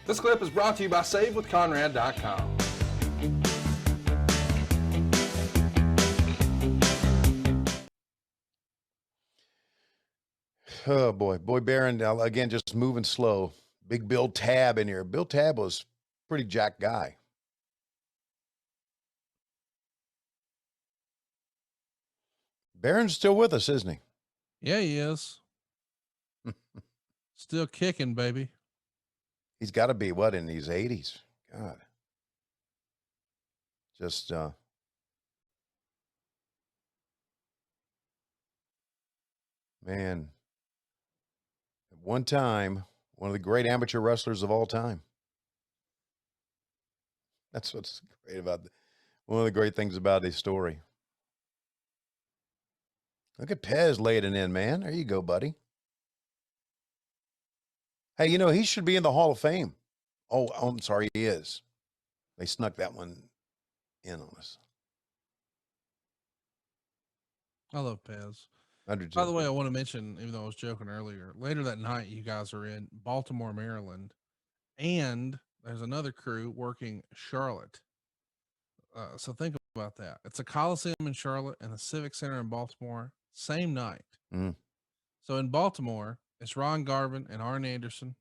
This clip is brought to you by SaveWithConrad.com. Oh, boy, Barron, again, just moving slow. Big Bill Tabb in here. Bill Tabb was a pretty jacked guy. Barron's still with us, isn't he? Yeah, he is. Still kicking, baby. He's got to be, what, in his 80s? God. Just, man, at one time, one of the great amateur wrestlers of all time. That's what's great about one of the great things about his story. Look at Pez laying it in, man. There you go, buddy. Hey, you know, he should be in the Hall of Fame. Oh, I'm sorry, he is. They snuck that one in on us. I love Pez. By the way, I want to mention, even though I was joking earlier, later that night, you guys are in Baltimore, Maryland, and there's another crew working Charlotte. So think about that. It's a Coliseum in Charlotte and the Civic Center in Baltimore, same night. Mm. So in Baltimore, it's Ron Garvin and Arn Anderson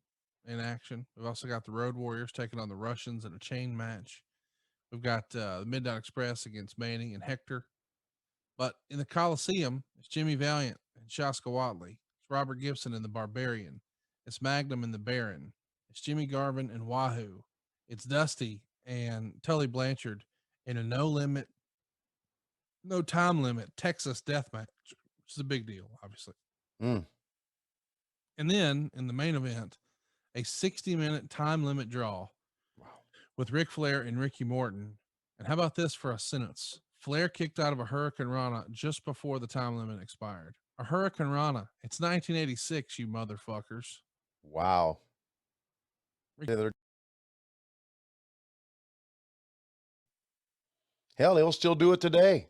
in action. We've also got the Road Warriors taking on the Russians in a chain match. We've got the Midnight Express against Manning and Hector. But in the Coliseum, it's Jimmy Valiant and Shaska Whatley. It's Robert Gibson and the Barbarian. It's Magnum and the Baron. It's Jimmy Garvin and Wahoo. It's Dusty and Tully Blanchard in a no time limit Texas death match, which is a big deal, obviously. Mm. And then in the main event, a 60-minute time limit draw with Ric Flair and Ricky Morton. And how about this for a sentence? Flair kicked out of a Hurricane Rana just before the time limit expired. A Hurricane Rana. It's 1986, you motherfuckers. Wow. Hell, he'll still do it today.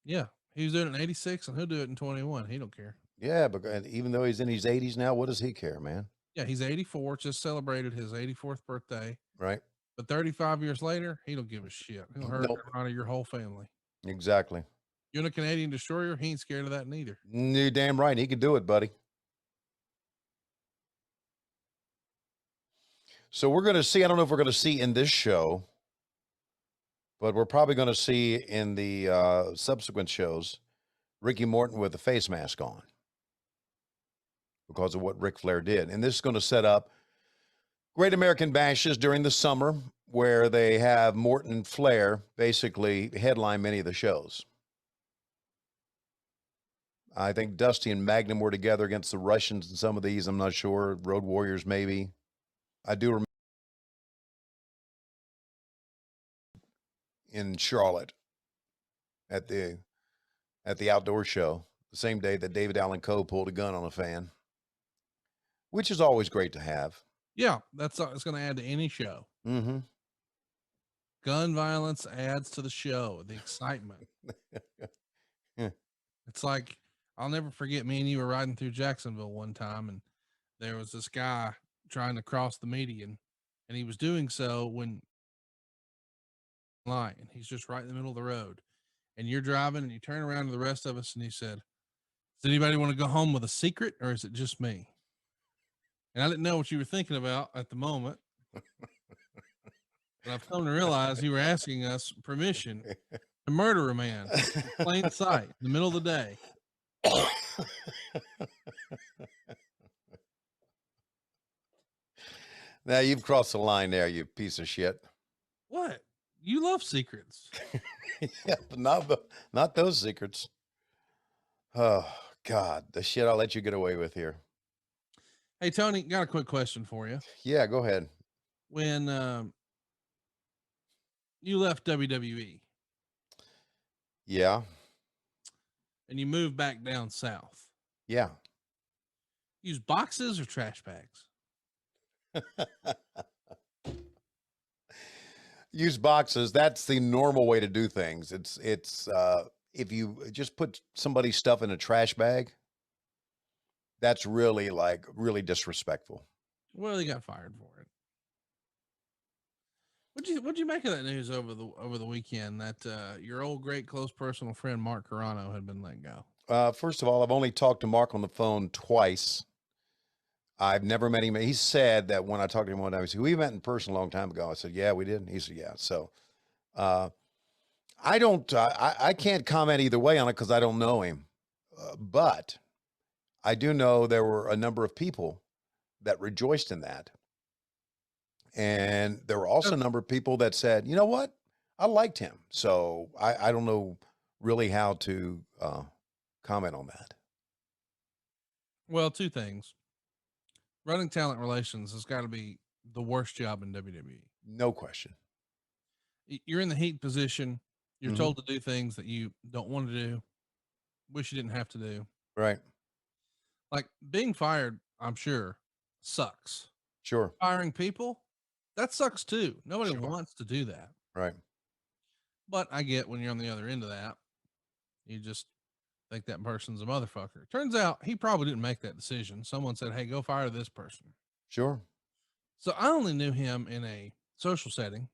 Yeah, he was doing it in 86, and he'll do it in 21. He don't care. Yeah, but even though he's in his 80s now, what does he care, man? Yeah, he's 84, just celebrated his 84th birthday. Right. But 35 years later, he don't give a shit. He'll Hurricane Rana your whole family. Exactly. You're in a Canadian destroyer, he ain't scared of that neither. You're damn right. He can do it, buddy. So we're going to see, I don't know if we're going to see in this show, but we're probably going to see in the subsequent shows, Ricky Morton with a face mask on because of what Ric Flair did. And this is going to set up Great American Bashes during the summer where they have Morton and Flair basically headline many of the shows. I think Dusty and Magnum were together against the Russians in some of these. I'm not sure. Road Warriors, maybe. I do remember in Charlotte at the outdoor show, the same day that David Allen Coe pulled a gun on a fan, which is always great to have. Yeah, it's going to add to any show. Mm-hmm. Gun violence adds to the show, the excitement. It's like, I'll never forget, me and you were riding through Jacksonville one time, and there was this guy trying to cross the median, and he was doing so when line. He's just right in the middle of the road, and you're driving, and you turn around to the rest of us, and he said, "Does anybody want to go home with a secret, or is it just me?" And I didn't know what you were thinking about at the moment. But I've come to realize you were asking us permission to murder a man in plain sight in the middle of the day. Now you've crossed the line there, you piece of shit. What? You love secrets. Yeah, but not those secrets. Oh, God, the shit I'll let you get away with here. Hey, Tony, got a quick question for you. Yeah, go ahead. When you left WWE. Yeah. And you moved back down south. Yeah. Use boxes or trash bags? Use boxes. That's the normal way to do things. It's if you just put somebody's stuff in a trash bag, that's really disrespectful. Well, he got fired for it. What'd you make of that news over the weekend that your old great close personal friend Mark Carano had been let go? First of all, I've only talked to Mark on the phone twice. I've never met him. He said that when I talked to him one time, he said, we met in person a long time ago. I said, yeah, we did. And he said, yeah. So I don't, I can't comment either way on it because I don't know him. But I do know there were a number of people that rejoiced in that. And there were also a number of people that said, you know what? I liked him. So I don't know really how to comment on that. Well, two things. Running talent relations has got to be the worst job in WWE. No question. You're in the heat position. You're Mhm. told to do things that you don't want to do, wish you didn't have to do. Right. Like being fired, I'm sure, sucks. Sure. Firing people, that sucks too. Nobody Sure. wants to do that. Right. But I get when you're on the other end of that, you just think that person's a motherfucker. Turns out he probably didn't make that decision. Someone said, hey, go fire this person. Sure. So I only knew him in a social setting.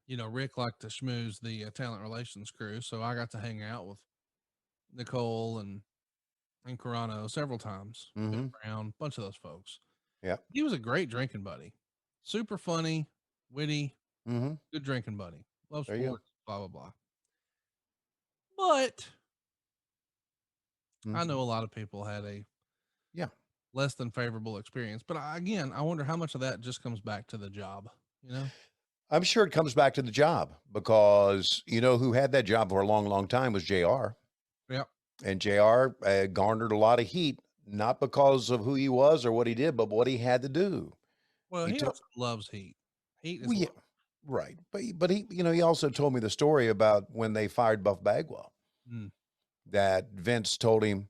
You know, Rick liked to schmooze the talent relations crew. So I got to hang out with Nicole and Carano several times. Mm-hmm. Brown, a bunch of those folks. Yeah. He was a great drinking buddy. Super funny, witty, Mm-hmm. good drinking buddy. Love There you sports, blah, blah, blah. But Mm-hmm. I know a lot of people had a less than favorable experience. But I wonder how much of that just comes back to the job, you know? I'm sure it comes back to the job because you know who had that job for a long, long time was JR. Yep. And JR garnered a lot of heat, not because of who he was or what he did, but what he had to do. Well, he took- also loves heat. Heat is Well, yeah, love. right. But he, you know, he also told me the story about when they fired Buff Bagwell, that Vince told him,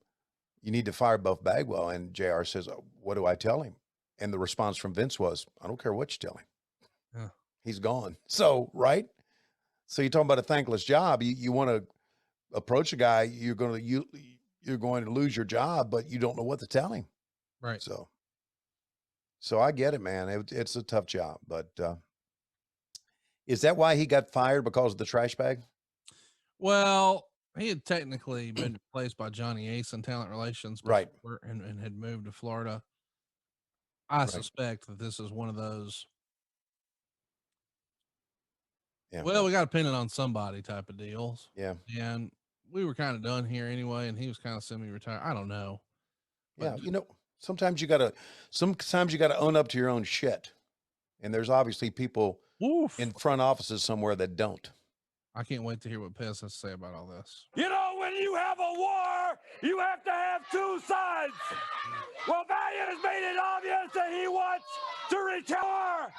you need to fire Buff Bagwell. And JR says, oh, what do I tell him? And the response from Vince was, I don't care what you tell him. Yeah. He's gone. So, right. So you're talking about a thankless job. You want to approach a guy, you're going to lose your job, but you don't know what to tell him. Right. So I get it, man. It's a tough job, but is that why he got fired, because of the trash bag? Well, he had technically been replaced by Johnny Ace in talent relations, Right. and had moved to Florida. I suspect that this is one of those. Yeah. Well, we got to pin it on somebody type of deals. Yeah. And we were kind of done here anyway, and he was kind of semi-retired. I don't know. Yeah. You know, sometimes you gotta own up to your own shit. And there's obviously people in front offices somewhere that don't. I can't wait to hear what Pez has to say about all this. You know, when you have a war, you have to have two sides. Well, Valiant has made it obvious that he wants to retire.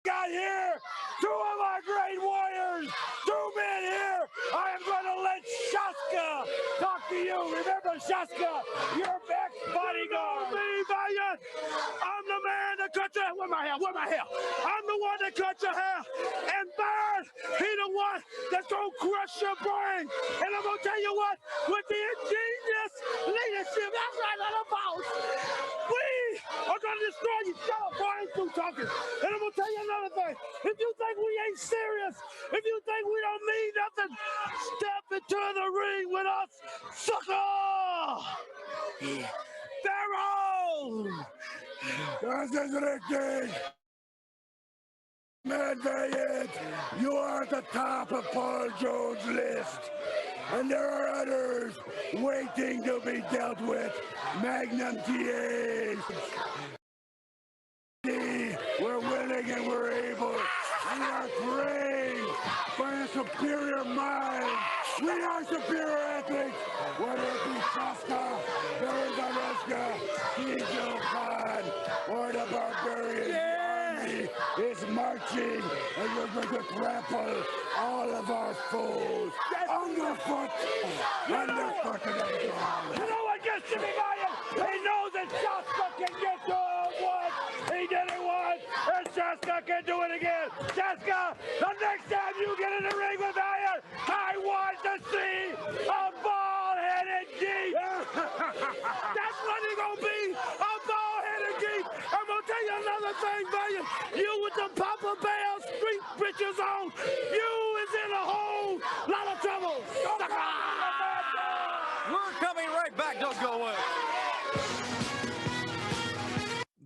Got here, two of our great warriors, two men here. I am going to let Shaska talk to you. Remember, Shaska, your ex-bodyguard. Me, Valiant. I'm the man that cut your hair. Where my hair? Where my hair? I'm the one that cut your hair. And Barrett, he the one that's going to crush your brain. And I'm going to tell you what, with the ingenious leadership, that's right, little boss. We are going to destroy you. Shut up, boy, I ain't through talking. And I'm going to tell you another thing. If you think we ain't serious, if you think we don't mean nothing, step into the ring with us, sucker! Pharaoh! This is Ricky! Man, Valiant, you are at the top of Paul Jones' list. And there are others waiting to be dealt with. Magnum TAs. We're winning and we're able. We are trained by a superior mind. We are superior athletes. Whether it be Shaska, Rashchke, Kingdom Khan, or the Barbarian Army is marching, and we're going to trample all of our foes underfoot, underfoot, and underground. You know what gets to me, Valiant? He knows that Shaska can get to him once. He did it once, and Shaska can do it again. Shaska, the next time you get in the ring with Valiant, I want to see a bald-headed geek. That's what he's gonna be, a bald-headed geek. I'm gonna tell you another thing, Valiant. You with the Papa Bear street britches on, you is in a whole lot of trouble. We're coming right back. Don't go away.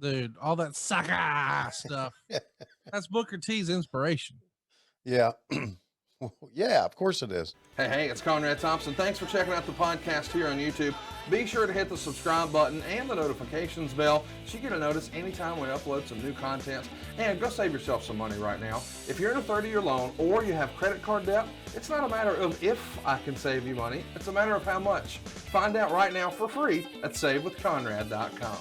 Dude, all that Saka stuff. That's Booker T's inspiration. Yeah. Yeah, of course it is. Hey, it's Conrad Thompson. Thanks for checking out the podcast here on YouTube. Be sure to hit the subscribe button and the notifications bell so you get a notice anytime we upload some new content. And go save yourself some money right now. If you're in a 30-year loan or you have credit card debt, it's not a matter of if I can save you money. It's a matter of how much. Find out right now for free at SaveWithConrad.com.